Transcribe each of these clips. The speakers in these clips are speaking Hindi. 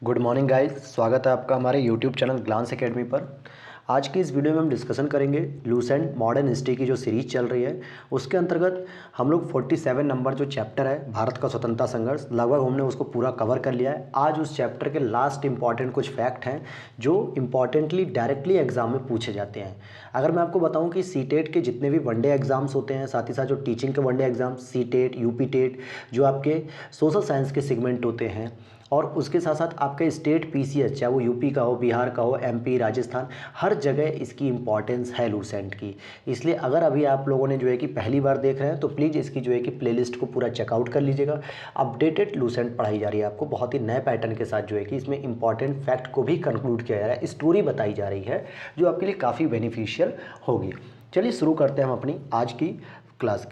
गुड मॉर्निंग गाइस, स्वागत है आपका हमारे यूट्यूब चैनल ग्लांस एकेडमी पर। आज की इस वीडियो में हम डिस्कशन करेंगे लूसेंट मॉडर्न हिस्ट्री की जो सीरीज चल रही है उसके अंतर्गत हम लोग 47 नंबर जो चैप्टर है भारत का स्वतंत्रता संघर्ष, लगभग हमने उसको पूरा कवर कर लिया है। आज उस चैप्टर के लास्ट इंपॉर्टेंट कुछ फैक्ट हैं जो इंपॉर्टेंटली डायरेक्टली एग्जाम में पूछे जाते हैं। अगर मैं आपको बताऊं कि सीटेट के जितने भी वनडे एग्जाम्स होते हैं, साथ ही साथ जो टीचिंग के one day exam CTET, UP TET, जो आपके सोशल साइंस के सेगमेंट होते हैं, और उसके साथ साथ आपका स्टेट पीसीएस, चाहे वो यूपी का हो, बिहार का हो, एमपी, राजस्थान, हर जगह इसकी इंपॉर्टेंस है लूसेंट की। इसलिए अगर अभी आप लोगों ने जो है कि पहली बार देख रहे हैं तो प्लीज़ इसकी जो है कि प्लेलिस्ट को पूरा चेकआउट कर लीजिएगा। अपडेटेड लूसेंट पढ़ाई जा रही है आपको बहुत ही नए पैटर्न के साथ, जो है कि इसमें इंपॉर्टेंट फैक्ट को भी कंक्लूड किया जा रहा है, स्टोरी बताई जा रही है जो आपके लिए काफ़ी बेनिफिशियल होगी। चलिए शुरू करते हैं हम अपनी आज की क्लास।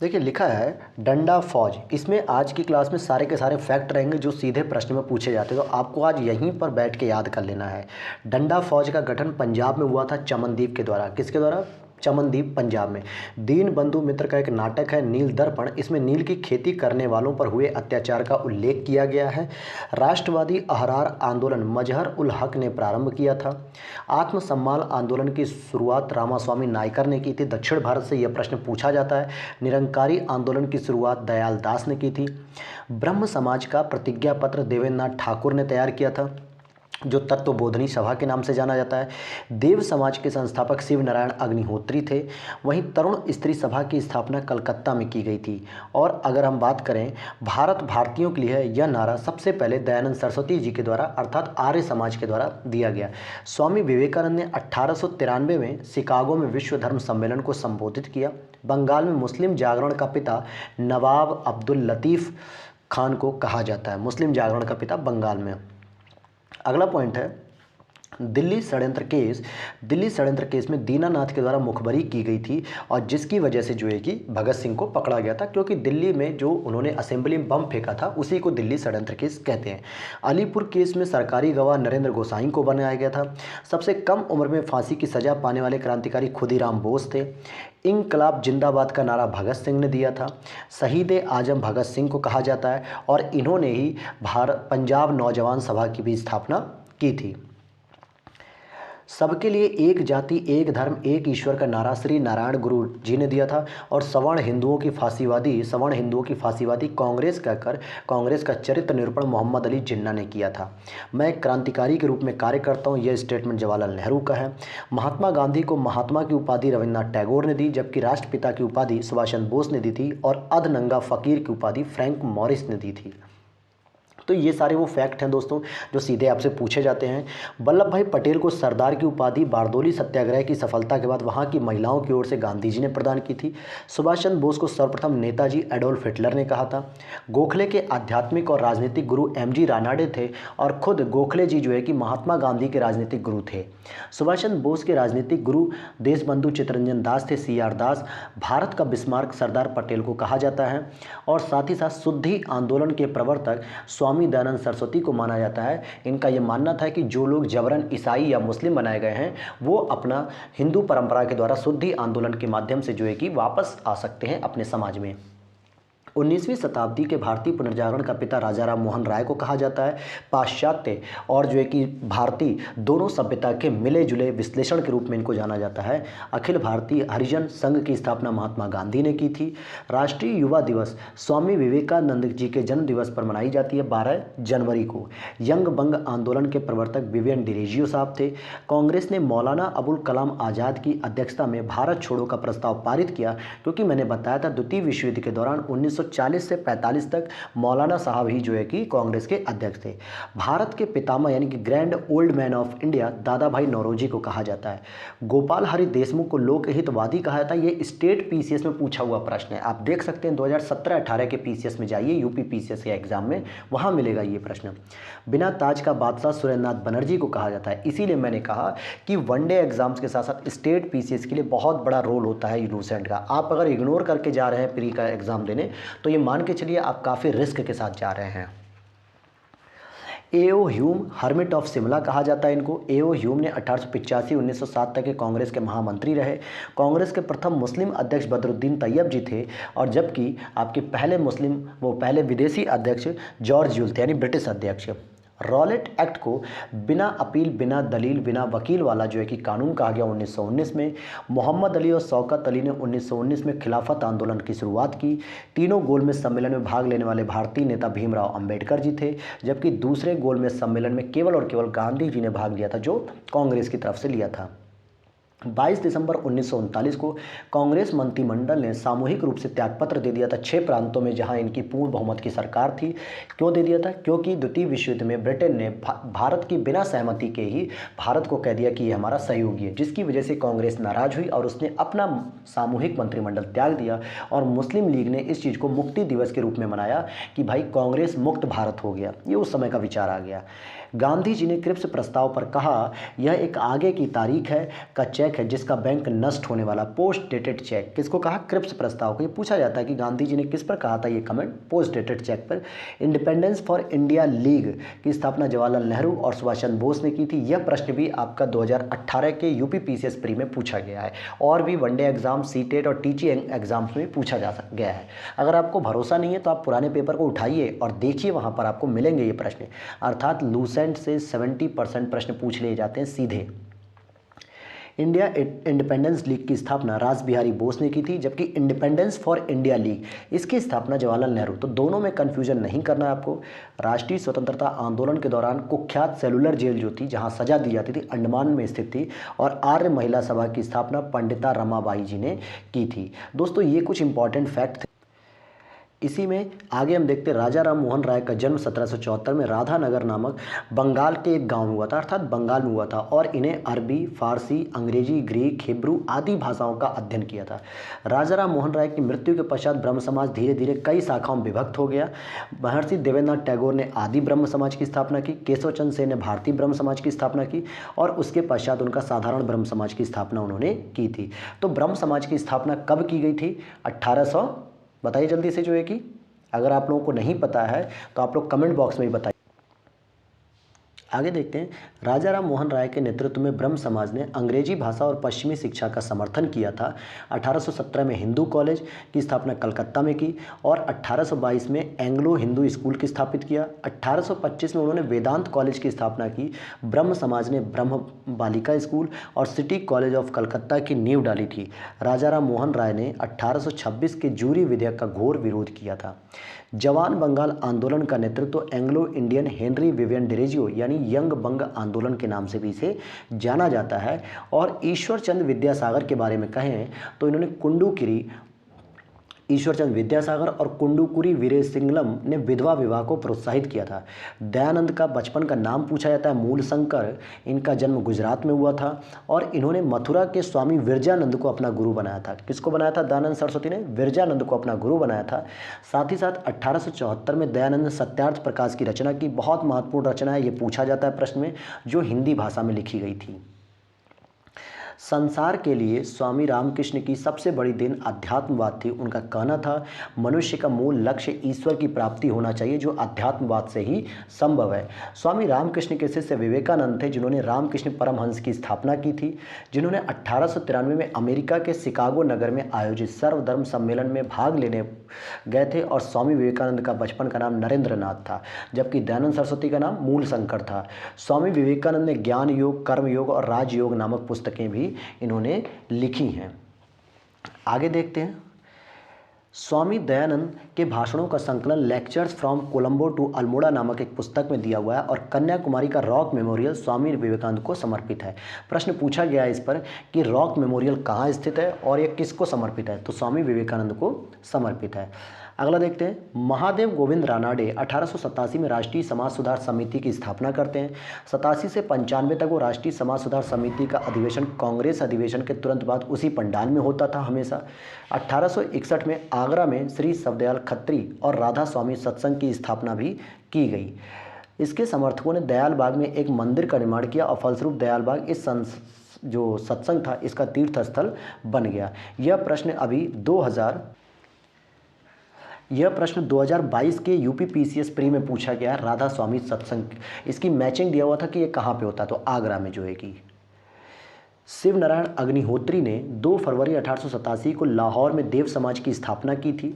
देखिए लिखा है डंडा फौज। इसमें आज की क्लास में सारे के सारे फैक्ट रहेंगे जो सीधे प्रश्न में पूछे जाते हैं, तो आपको आज यहीं पर बैठ के याद कर लेना है। डंडा फौज का गठन पंजाब में हुआ था चमनदीप के द्वारा। किसके द्वारा? चमनदीप, पंजाब में। दीन बंधु मित्र का एक नाटक है नील दर्पण, इसमें नील की खेती करने वालों पर हुए अत्याचार का उल्लेख किया गया है। राष्ट्रवादी अहरार आंदोलन मजहर उल हक ने प्रारंभ किया था। आत्मसम्मान आंदोलन की शुरुआत रामास्वामी नायकर ने की थी। दक्षिण भारत से यह प्रश्न पूछा जाता है। निरंकारी आंदोलन की शुरुआत दयाल दास ने की थी। ब्रह्म समाज का प्रतिज्ञा पत्र देवेंद्र नाथ ठाकुर ने तैयार किया था, जो तत्वबोधनी सभा के नाम से जाना जाता है। देव समाज के संस्थापक शिव नारायण अग्निहोत्री थे। वहीं तरुण स्त्री सभा की स्थापना कलकत्ता में की गई थी। और अगर हम बात करें भारत भारतीयों के लिए है, यह नारा सबसे पहले दयानंद सरस्वती जी के द्वारा अर्थात आर्य समाज के द्वारा दिया गया। स्वामी विवेकानंद ने 1893 में शिकागो में विश्व धर्म सम्मेलन को संबोधित किया। बंगाल में मुस्लिम जागरण का पिता नवाब अब्दुल लतीफ़ खान को कहा जाता है। मुस्लिम जागरण का पिता बंगाल में। अगला पॉइंट है दिल्ली षड्यंत्र केस। दिल्ली षड्यंत्र केस में दीनानाथ के द्वारा मुखबरी की गई थी और जिसकी वजह से जो है कि भगत सिंह को पकड़ा गया था, क्योंकि दिल्ली में जो उन्होंने असेंबली में बम फेंका था उसी को दिल्ली षड्यंत्र केस कहते हैं। अलीपुर केस में सरकारी गवाह नरेंद्र गोसाई को बनाया गया था। सबसे कम उम्र में फांसी की सजा पाने वाले क्रांतिकारी खुदीराम बोस थे। इंकलाब जिंदाबाद का नारा भगत सिंह ने दिया था। शहीद आजम भगत सिंह को कहा जाता है और इन्होंने ही पंजाब नौजवान सभा की भी स्थापना की थी। सबके लिए एक जाति एक धर्म एक ईश्वर का नारा श्री नारायण गुरु जी ने दिया था। और सवर्ण हिंदुओं की फांसीवादी कांग्रेस कहकर कांग्रेस का चरित्र निरूपण मोहम्मद अली जिन्ना ने किया था। मैं एक क्रांतिकारी के रूप में कार्य करता हूं, यह स्टेटमेंट जवाहरलाल नेहरू का है। महात्मा गांधी को महात्मा की उपाधि रविन्द्रनाथ टैगोर ने दी, जबकि राष्ट्रपिता की उपाधि सुभाष चंद्र बोस ने दी थी और अधनंगा फकीर की उपाधि फ्रैंक मॉरिस ने दी थी। तो ये सारे वो फैक्ट हैं दोस्तों जो सीधे आपसे पूछे जाते हैं। वल्लभ भाई पटेल को सरदार की उपाधि बारदोली सत्याग्रह की सफलता के बाद वहाँ की महिलाओं की ओर से गांधी जी ने प्रदान की थी। सुभाष चंद्र बोस को सर्वप्रथम नेताजी एडोल्फ हिटलर ने कहा था। गोखले के आध्यात्मिक और राजनीतिक गुरु एमजी रानाडे थे और खुद गोखले जी जो है कि महात्मा गांधी के राजनीतिक गुरु थे। सुभाष चंद्र बोस के राजनीतिक गुरु देशबंधु चित्तरंजन दास थे, सीआर दास। भारत का बिस्मार्क सरदार पटेल को कहा जाता है। और साथ ही साथ शुद्धि आंदोलन के प्रवर्तक स्वामी दयानंद सरस्वती को माना जाता है। इनका यह मानना था कि जो लोग जबरन ईसाई या मुस्लिम बनाए गए हैं वो अपना हिंदू परंपरा के द्वारा शुद्धि आंदोलन के माध्यम से जो है कि वापस आ सकते हैं अपने समाज में। 19वीं शताब्दी के भारतीय पुनर्जागरण का पिता राजा राम मोहन राय को कहा जाता है। पाश्चात्य और जो है कि भारतीय दोनों सभ्यता के मिले जुले विश्लेषण के रूप में इनको जाना जाता है। अखिल भारतीय हरिजन संघ की स्थापना महात्मा गांधी ने की थी। राष्ट्रीय युवा दिवस स्वामी विवेकानंद जी के जन्म दिवस पर मनाई जाती है 12 जनवरी को। यंग बंग आंदोलन के प्रवर्तक विवियन डिरेजियो साहब थे। कांग्रेस ने मौलाना अबुल कलाम आज़ाद की अध्यक्षता में भारत छोड़ो का प्रस्ताव पारित किया, क्योंकि मैंने बताया था द्वितीय विश्व युद्ध के दौरान 1940 से 45 तक मौलाना साहब ही जो है कि कांग्रेस के अध्यक्ष थे। भारत के पितामह यानी कि grand old man of India दादा भाई नौरोजी को कहा जाता है। गोपाल हरि देशमुख को लोकहितवादी कहा जाता है। ये स्टेट पीसीएस में पूछा हुआ प्रश्न है, आप देख सकते हैं 2017-18 के पीसीएस में जाइए, यूपी पीसीएस के एग्जाम में वहां मिलेगा ये प्रश्न। बिना ताज का बादशाह सुरेंद्रनाथ बनर्जी को कहा जाता है। इसीलिए मैंने कहा कि वनडे एग्जाम्स के साथ साथ स्टेट पीसीएस के लिए बहुत बड़ा रोल होता है लूसेंट का। आप अगर इग्नोर करके जा रहे हैं प्री का एग्जाम देने तो ये मान के चलिए आप काफ़ी रिस्क के साथ जा रहे हैं। एओ ह्यूम, हर्मिट ऑफ शिमला कहा जाता है इनको। एओ ह्यूम ने 1885-1907 तक के कांग्रेस के महामंत्री रहे। कांग्रेस के प्रथम मुस्लिम अध्यक्ष बदरुद्दीन तैयब जी थे, और जबकि आपके पहले विदेशी अध्यक्ष जॉर्ज यूल थे, यानी ब्रिटिश अध्यक्ष। रॉलेट एक्ट को बिना अपील, बिना दलील, बिना वकील वाला जो है कि कानून कहा गया 1919 में। मोहम्मद अली और शौकत अली ने 1919 में खिलाफत आंदोलन की शुरुआत की। तीनों गोलमेज सम्मेलन में भाग लेने वाले भारतीय नेता भीमराव अंबेडकर जी थे, जबकि दूसरे गोलमेज सम्मेलन में केवल और केवल गांधी जी ने भाग लिया था, जो कांग्रेस की तरफ से लिया था। 22 दिसंबर 1939 को कांग्रेस मंत्रिमंडल ने सामूहिक रूप से त्यागपत्र दे दिया था 6 प्रांतों में, जहां इनकी पूर्ण बहुमत की सरकार थी। क्यों दे दिया था? क्योंकि द्वितीय विश्व युद्ध में ब्रिटेन ने भारत की बिना सहमति के ही भारत को कह दिया कि ये हमारा सहयोगी है, जिसकी वजह से कांग्रेस नाराज हुई और उसने अपना सामूहिक मंत्रिमंडल त्याग दिया। और मुस्लिम लीग ने इस चीज़ को मुक्ति दिवस के रूप में मनाया कि भाई कांग्रेस मुक्त भारत हो गया। ये उस समय का विचार आ गया। गांधी जी ने क्रिप्स प्रस्ताव पर कहा, यह एक आगे की तारीख है का चेक है जिसका बैंक नष्ट होने वाला। पोस्ट डेटेड चेक किसको कहा? क्रिप्स प्रस्ताव को। ये पूछा जाता है कि गांधी जी ने किस पर कहा था ये कमेंट? पोस्ट डेटेड चेक पर। इंडिपेंडेंस फॉर इंडिया लीग की स्थापना जवाहरलाल नेहरू और सुभाष चंद्र बोस ने की थी। यह प्रश्न भी आपका 2018 के यूपी पीसीएस प्री में पूछा गया है, और भी वनडे एग्जाम, सीटेट और टीचिंग एग्जाम्स में पूछा जा गया है। अगर आपको भरोसा नहीं है तो आप पुराने पेपर को उठाइए और देखिए, वहाँ पर आपको मिलेंगे ये प्रश्न। अर्थात लूसेंट से 70% प्रश्न पूछ लिए जाते हैं सीधे। इंडिया इंडिपेंडेंस लीग की स्थापना रास बिहारी बोस ने की थी, जबकि इंडिपेंडेंस फॉर इंडिया लीग इसकी स्थापना जवाहरलाल नेहरू। तो दोनों में कंफ्यूजन नहीं करना है आपको। राष्ट्रीय स्वतंत्रता आंदोलन के दौरान कुख्यात सेलुलर जेल जो थी, जहां सजा दी जाती थी, अंडमान में स्थित थी, और आर्य महिला सभा की स्थापना पंडिता रमाबाई जी ने की थी। दोस्तों, ये कुछ इंपॉर्टेंट फैक्ट थे। इसी में आगे हम देखते हैं, राजा राम मोहन राय का जन्म 1774 में राधानगर नामक बंगाल के एक गांव में हुआ था, अर्थात बंगाल में हुआ था, और इन्हें अरबी, फारसी, अंग्रेजी, ग्रीक, हिब्रू आदि भाषाओं का अध्ययन किया था। राजा राम मोहन राय की मृत्यु के पश्चात ब्रह्म समाज धीरे धीरे कई शाखाओं में विभक्त हो गया। महर्षि देवेंद्रनाथ टैगोर ने आदि ब्रह्म समाज की स्थापना की, केशव चंद्र सेन ने भारतीय ब्रह्म समाज की स्थापना की, और उसके पश्चात उनका साधारण ब्रह्म समाज की स्थापना उन्होंने की थी। तो ब्रह्म समाज की स्थापना कब की गई थी? 1800, बताइए जल्दी से जो है कि अगर आप लोगों को नहीं पता है तो आप लोग कमेंट बॉक्स में भी बताइए। आगे देखते हैं, राजा राम मोहन राय के नेतृत्व में ब्रह्म समाज ने अंग्रेजी भाषा और पश्चिमी शिक्षा का समर्थन किया था। 1817 में हिंदू कॉलेज की स्थापना कलकत्ता में की, और 1822 में एंग्लो हिंदू स्कूल की स्थापित किया। 1825 में उन्होंने वेदांत कॉलेज की स्थापना की। ब्रह्म समाज ने ब्रह्म बालिका स्कूल और सिटी कॉलेज ऑफ कलकत्ता की नींव डाली थी। राजा राम मोहन राय ने 1826 के जूरी विधेयक का घोर विरोध किया था। जवान बंगाल आंदोलन का नेतृत्व एंग्लो इंडियन हेनरी विवियन डिरेजियो यानी यंग बंग आंदोलन के नाम से भी इसे जाना जाता है। और ईश्वर चंद्र विद्यासागर के बारे में कहें तो इन्होंने कुंडुकिरी, ईश्वरचंद विद्यासागर और कुंडुकुरी वीरे सिंगलम ने विधवा विवाह को प्रोत्साहित किया था। दयानंद का बचपन का नाम पूछा जाता है मूल शंकर। इनका जन्म गुजरात में हुआ था, और इन्होंने मथुरा के स्वामी विरजानंद को अपना गुरु बनाया था। किसको बनाया था? दयानंद सरस्वती ने विरजानंद को अपना गुरु बनाया था। साथ ही साथ 1874 में दयानंद ने सत्यार्थ प्रकाश की रचना की। बहुत महत्वपूर्ण रचना है, ये पूछा जाता है प्रश्न में, जो हिंदी भाषा में लिखी गई थी। संसार के लिए स्वामी रामकृष्ण की सबसे बड़ी देन अध्यात्मवाद थी। उनका कहना था, मनुष्य का मूल लक्ष्य ईश्वर की प्राप्ति होना चाहिए, जो अध्यात्मवाद से ही संभव है। स्वामी रामकृष्ण के शिष्य विवेकानंद थे, जिन्होंने रामकृष्ण परमहंस की स्थापना की थी, जिन्होंने 1893 में अमेरिका के शिकागो नगर में आयोजित सर्वधर्म सम्मेलन में भाग लेने गए थे। और स्वामी विवेकानंद का बचपन का नाम नरेंद्र नाथ था, जबकि दयानंद सरस्वती का नाम मूल शंकर था। स्वामी विवेकानंद ने ज्ञान योग, कर्म योग और राजयोग नामक पुस्तकें भी इन्होंने लिखी हैं। आगे देखते हैं, स्वामी दयानंद के भाषणों का संकलन lectures from Colombo to Almora नामक एक पुस्तक में दिया हुआ है, और कन्याकुमारी का रॉक मेमोरियल स्वामी विवेकानंद को समर्पित है। प्रश्न पूछा गया है इस पर कि रॉक मेमोरियल कहाँ स्थित है और यह किसको समर्पित है? तो स्वामी विवेकानंद को समर्पित है। अगला देखते हैं, महादेव गोविंद रानाडे 1887 में राष्ट्रीय समाज सुधार समिति की स्थापना करते हैं। 87 से 95 तक वो राष्ट्रीय समाज सुधार समिति का अधिवेशन कांग्रेस अधिवेशन के तुरंत बाद उसी पंडाल में होता था हमेशा। 1861 में आगरा में श्री शबदयाल खत्री और राधा स्वामी सत्संग की स्थापना भी की गई। इसके समर्थकों ने दयाल बाग में एक मंदिर का निर्माण किया, और फलस्वरूप दयाल बाग इस जो सत्संग था इसका तीर्थ स्थल बन गया। यह प्रश्न अभी यह प्रश्न 2022 के यूपी पीसीएस प्री में पूछा गया है, राधा स्वामी सत्संग। इसकी मैचिंग दिया हुआ था कि ये कहाँ पे होता है, तो आगरा में जो है कि शिव नारायण अग्निहोत्री ने 2 फरवरी 1887 को लाहौर में देव समाज की स्थापना की थी।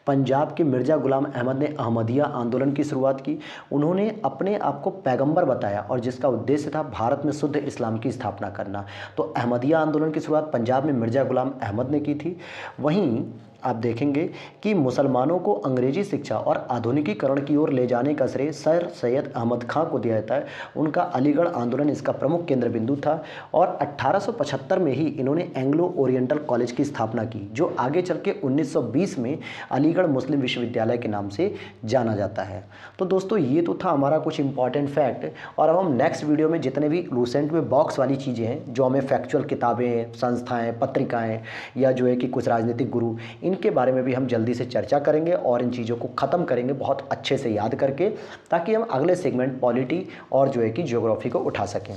पंजाब के मिर्ज़ा गुलाम अहमद ने अहमदिया आंदोलन की शुरुआत की। उन्होंने अपने आप को पैगंबर बताया और जिसका उद्देश्य था भारत में शुद्ध इस्लाम की स्थापना करना। तो अहमदिया आंदोलन की शुरुआत पंजाब में मिर्ज़ा गुलाम अहमद ने की थी। वहीं आप देखेंगे कि मुसलमानों को अंग्रेजी शिक्षा और आधुनिकीकरण की ओर ले जाने का श्रेय सर सैयद अहमद खां को दिया जाता है। उनका अलीगढ़ आंदोलन इसका प्रमुख केंद्र बिंदु था और 1875 में ही इन्होंने एंग्लो ओरिएंटल कॉलेज की स्थापना की, जो आगे चल के 1920 में अलीगढ़ मुस्लिम विश्वविद्यालय के नाम से जाना जाता है। तो दोस्तों ये तो था हमारा कुछ इंपॉर्टेंट फैक्ट, और अब हम नेक्स्ट वीडियो में जितने भी लूसेंट में बॉक्स वाली चीज़ें हैं जो हमें फैक्चुअल किताबें, संस्थाएँ, पत्रिकाएँ या जो है कि कुछ राजनीतिक गुरु, इनके बारे में भी हम जल्दी से चर्चा करेंगे और इन चीज़ों को ख़त्म करेंगे बहुत अच्छे से याद करके, ताकि हम अगले सेगमेंट पॉलिटी और जो है कि ज्योग्राफी को उठा सकें।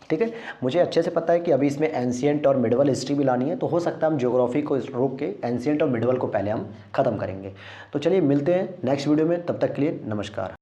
ठीक है, मुझे अच्छे से पता है कि अभी इसमें एंशिएंट और मिडवल हिस्ट्री भी लानी है, तो हो सकता है हम ज्योग्राफी को रोक के एंशिएंट और मिडवल को पहले हम ख़त्म करेंगे। तो चलिए मिलते हैं नेक्स्ट वीडियो में, तब तक के लिए नमस्कार।